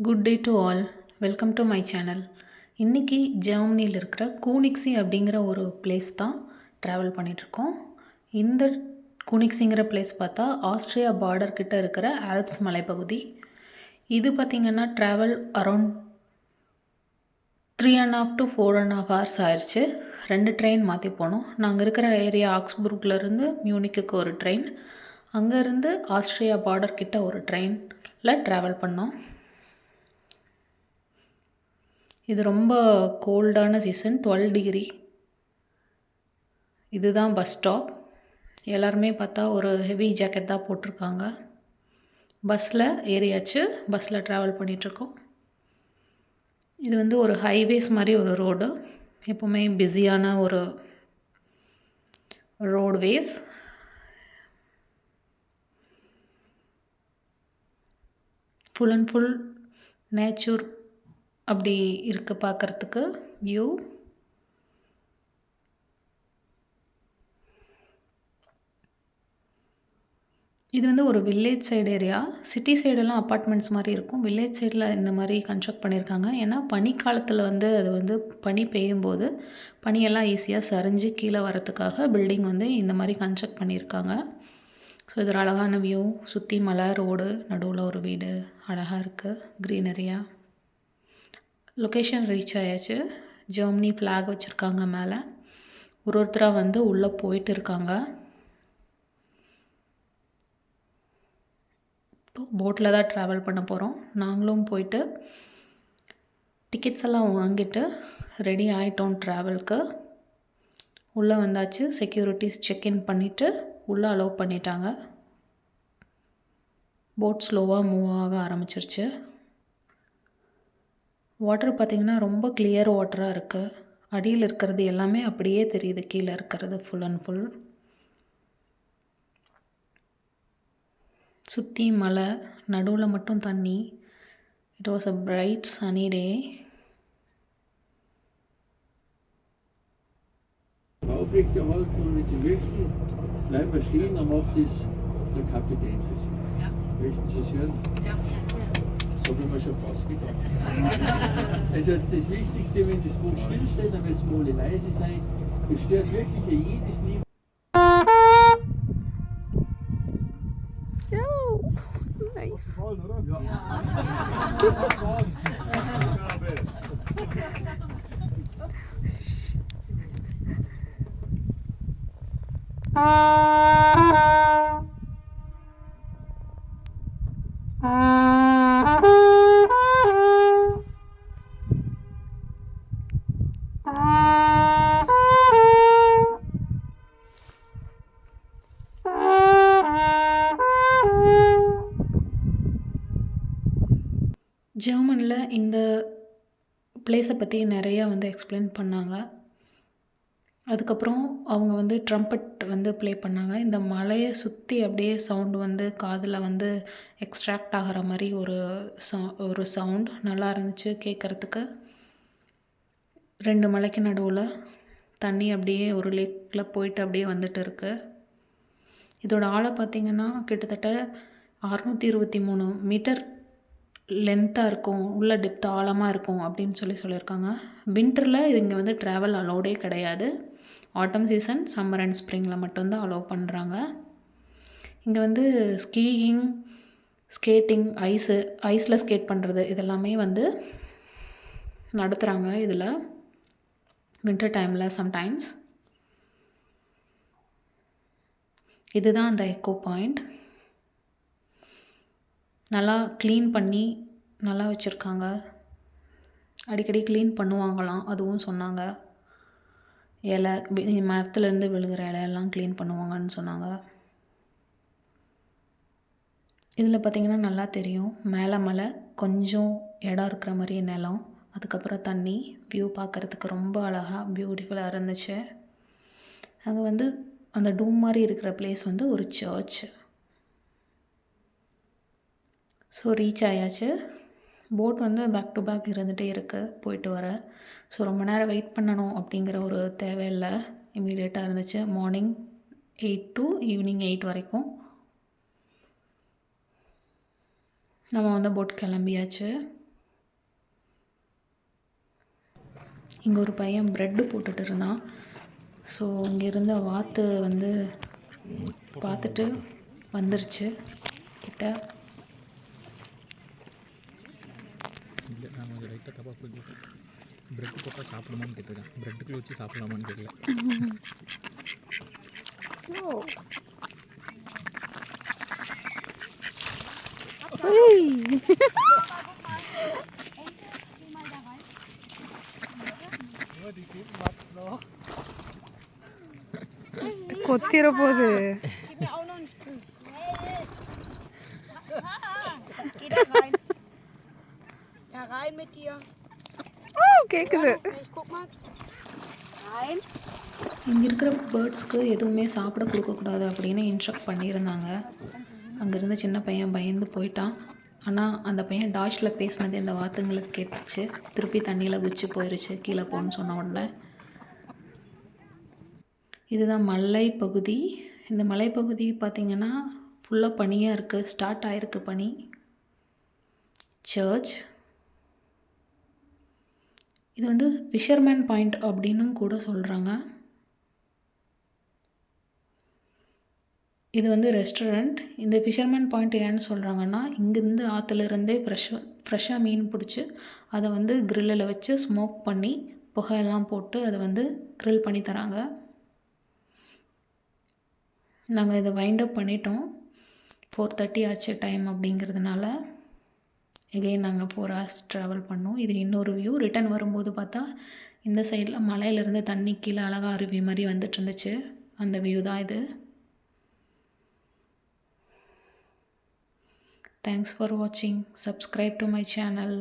Good day to all. Welcome to my channel. இன்றைக்கி ஜெர்மனியில் இருக்கிற கூனிக்ஸி அப்படிங்கிற ஒரு பிளேஸ் தான் ட்ராவல் பண்ணிகிட்ருக்கோம். இந்த கூனிக்ஸிங்கிற பிளேஸ் பார்த்தா ஆஸ்ட்ரியா பார்டர் கிட்ட இருக்கிற ஆல்ப்ஸ் மலைப்பகுதி. இது பார்த்திங்கன்னா ட்ராவல் அரௌண்ட் 3.5 to 4.5 hours ஆயிடுச்சு. 2 ட்ரெயின் மாற்றி போனோம். நாங்கள் இருக்கிற ஏரியா ஆக்ஸ்புர்க்லேருந்து மியூனிக்கு ஒரு ட்ரெயின், அங்கேருந்து ஆஸ்ட்ரியா பார்டர் கிட்ட ஒரு ட்ரெயினில் ட்ராவல் பண்ணோம். இது ரொம்ப கோல்டான சீசன், 12 டிகிரி. இதுதான் பஸ் ஸ்டாப். எல்லாருமே பார்த்தா ஒரு ஹெவி ஜாக்கெட் தான் போட்டிருக்காங்க. பஸ்ஸில் ஏறியாச்சு, பஸ்ஸில் ட்ராவல் பண்ணிகிட்ருக்கோம். இது வந்து ஒரு ஹைவேஸ் மாதிரி ஒரு ரோடு, எப்போவுமே பிஸியான ஒரு roadways. Full and full nature அப்படி இருக்குது பார்க்குறதுக்கு வியூ. இது வந்து ஒரு வில்லேஜ் சைடு ஏரியா. சிட்டி சைடெல்லாம் அப்பார்ட்மெண்ட்ஸ் மாதிரி இருக்கும். வில்லேஜ் சைடில் இந்த மாதிரி கன்ஸ்ட்ரக்ட் பண்ணியிருக்காங்க. ஏன்னா பனிக்காலத்தில் வந்து அது வந்து பனி பெய்யும்போது பனியெல்லாம் ஈஸியாக சரிஞ்சு கீழே வரத்துக்காக பில்டிங் வந்து இந்த மாதிரி கன்ஸ்ட்ரக்ட் பண்ணியிருக்காங்க. ஸோ இது ஒரு அழகான வியூ. சுற்றி மலை, ரோடு, நடுவில் ஒரு வீடு, அழகாக இருக்குது, க்ரீனரியாக. லொக்கேஷன் ரீச் ஆயாச்சு. ஜெர்மனி ஃப்ளாக் வச்சுருக்காங்க மேலே. ஒருத்தராக வந்து உள்ளே போயிட்டு இருக்காங்க. இப்போ போட்டில் தான் ட்ராவல் பண்ண போகிறோம். நாங்களும் போயிட்டு டிக்கெட்ஸ் எல்லாம் வாங்கிட்டு ரெடி ஆகிட்டோம் ட்ராவலுக்கு. உள்ளே வந்தாச்சு. செக்யூரிட்டிஸ் செக்இன் பண்ணிவிட்டு உள்ளே அலோவ் பண்ணிட்டாங்க. போட் ஸ்லோவாக மூவ் ஆக ஆரம்பிச்சிருச்சு. வாட்டர் பார்த்திங்கன்னா ரொம்ப கிளியர் வாட்டராக இருக்குது. அடியில் இருக்கிறது எல்லாமே அப்படியே தெரியுது, கீழே இருக்கிறது ஃபுல் அண்ட் ஃபுல். சுற்றி மலை, நடுவில் மட்டும் தண்ணி. It was a bright sunny day. Aufrechterhalten und wenn Sie möchten, bleiben wir stehen, dann macht das der Kapitän für Sie. Ja. Möchten Sie es hören? Ja. Das habe ich mir schon fast gedacht. Also jetzt das Wichtigste, wenn das Boot stillsteht, dann müssen wir alle leise sein. Das stört wirklich jedes Niveau. Nice. Gefallen, oder? Ja. ஜெர்மனில் இந்த பிளேஸை பற்றி நிறையா வந்து explain பண்ணாங்க. அதுக்கப்புறம் அவங்க வந்து trumpet வந்து ப்ளே பண்ணாங்க. இந்த மலையை சுற்றி அப்படியே சவுண்டு வந்து காதில் வந்து எக்ஸ்ட்ராக்ட் ஆகிற மாதிரி ஒரு சவுண்ட் நல்லா இருந்துச்சு கேட்குறதுக்கு. 2 மலைக்கு நடுவில் தண்ணி அப்படியே ஒரு லேக்கில் போயிட்டு அப்படியே வந்துட்டு இருக்கு. இதோட ஆழம் பார்த்திங்கன்னா கிட்டத்தட்ட 623 மீட்டர் லென்த்தாக இருக்கும், உள்ள டெப்த் ஆழமாக இருக்கும் அப்படின்னு சொல்லியிருக்காங்க. வின்டரில் இது இங்கே வந்து ட்ராவல் அலோடே கிடையாது. ஆட்டம் சீசன், சம்மர் அண்ட் ஸ்ப்ரிங்கில் மட்டும்தான் அலோவ் பண்ணுறாங்க. இங்கே வந்து ஸ்கீயிங், ஸ்கேட்டிங், ஐஸில் ஸ்கேட் பண்ணுறது இதெல்லாமே வந்து நடத்துகிறாங்க இதில் வின்டர் டைமில் சம்டைம்ஸ். இதுதான் அந்த எக்கோ பாயிண்ட். நல்லா க்ளீன் பண்ணி நல்லா வச்சுருக்காங்க. அடிக்கடி க்ளீன் பண்ணுவாங்களாம், அதுவும் சொன்னாங்க. இலை, மரத்துலேருந்து விழுகிற இலையெல்லாம் க்ளீன் பண்ணுவாங்கன்னு சொன்னாங்க. இதில் பார்த்திங்கன்னா நல்லா தெரியும், மேலே மலை, கொஞ்சம் இடம் இருக்கிற மாதிரி நிலம், அதுக்கப்புறம் தண்ணி. வியூ பார்க்குறதுக்கு ரொம்ப அழகாக பியூட்டிஃபுல்லாக இருந்துச்சு. அங்கே வந்து அந்த டூம் மாதிரி இருக்கிற பிளேஸ் வந்து ஒரு சர்ச். ஸோ ரீச் ஆயாச்சு. போட் வந்து பேக் டு பேக் இருந்துகிட்டே இருக்குது, போயிட்டு வர. ஸோ ரொம்ப நேரம் வெயிட் பண்ணணும் அப்படிங்கிற ஒரு தேவையில்லை, இமீடியட்டாக இருந்துச்சு. மார்னிங் 8 to ஈவினிங் 8 வரைக்கும் நம்ம வந்து போட் கிளம்பியாச்சு. இங்கே ஒரு பையன் ப்ரெட்டு போட்டுட்டு இருந்தான். ஸோ இங்கே இருந்த வாத்து வந்து பார்த்துட்டு வந்துருச்சு கிட்ட. இல்லை, நான் கொஞ்சம் லைட்டாக தப்பாக புரிஞ்சுக்கிட்டேன். ப்ரெட்டு போட்டால் சாப்பிடலாமான்னு கேட்டிருக்கேன், ப்ரெட்டுக்குள்ளே வச்சு சாப்பிடலாமான்னு கேட்கல. கொத்திர போகுது. Gib mir auch noch einen Strich. Geh da rein. Ja, rein mit dir. கேக்குது. Ich guck mal. Rein. இங்கே இருக்கிற பேர்ட்ஸ்க்கு எதுவுமே சாப்பிட கொடுக்கக்கூடாது அப்படின்னு இன்ஸ்ட்ரக்ட் பண்ணியிருந்தாங்க. அங்கேருந்து சின்ன பையன் பயந்து போயிட்டான். ஆனால் அந்த பையன் டாஷில் பேசினது இந்த வாத்துங்களுக்கு கேட்டுச்சு. திருப்பி தண்ணியில் குச்சி போயிடுச்சு கீழே போன்னு சொன்ன உடனே. இதுதான் மலைப்பகுதி. இந்த மலைப்பகுதி பார்த்திங்கன்னா ஃபுல்லாக பனியாக இருக்குது. ஸ்டார்ட் ஆகிருக்கு பனி. சர்ச் இது வந்து ஃபிஷர்மேன் பாயிண்ட் அப்படின்னும் கூட சொல்கிறாங்க. இது வந்து ரெஸ்டாரண்ட். இந்த ஃபிஷர்மேன் பாயிண்ட் ஏன்னு சொல்கிறாங்கன்னா, இங்கேருந்து ஆற்றுலேருந்தே ஃப்ரெஷ்ஷாக மீன் பிடிச்சி அதை வந்து க்ரில்லில் வச்சு ஸ்மோக் பண்ணி புகையெல்லாம் போட்டு அதை வந்து க்ரில் பண்ணி தராங்க. நாங்கள் இதை வைண்ட் அப் பண்ணிட்டோம். 4:30 ஆச்சு டைம் அப்படிங்கிறதுனால எகைன் நாங்கள் 4 hours ட்ராவல் பண்ணோம். இது இன்னொரு வியூ. ரிட்டன் வரும்போது பார்த்தா இந்த சைடில் மலையிலேருந்து தண்ணி கீழே அழகாக அருவி மாதிரி வந்துட்டு இருந்துச்சு. அந்த வியூ தான் இது. Thanks for watching. Subscribe to my channel.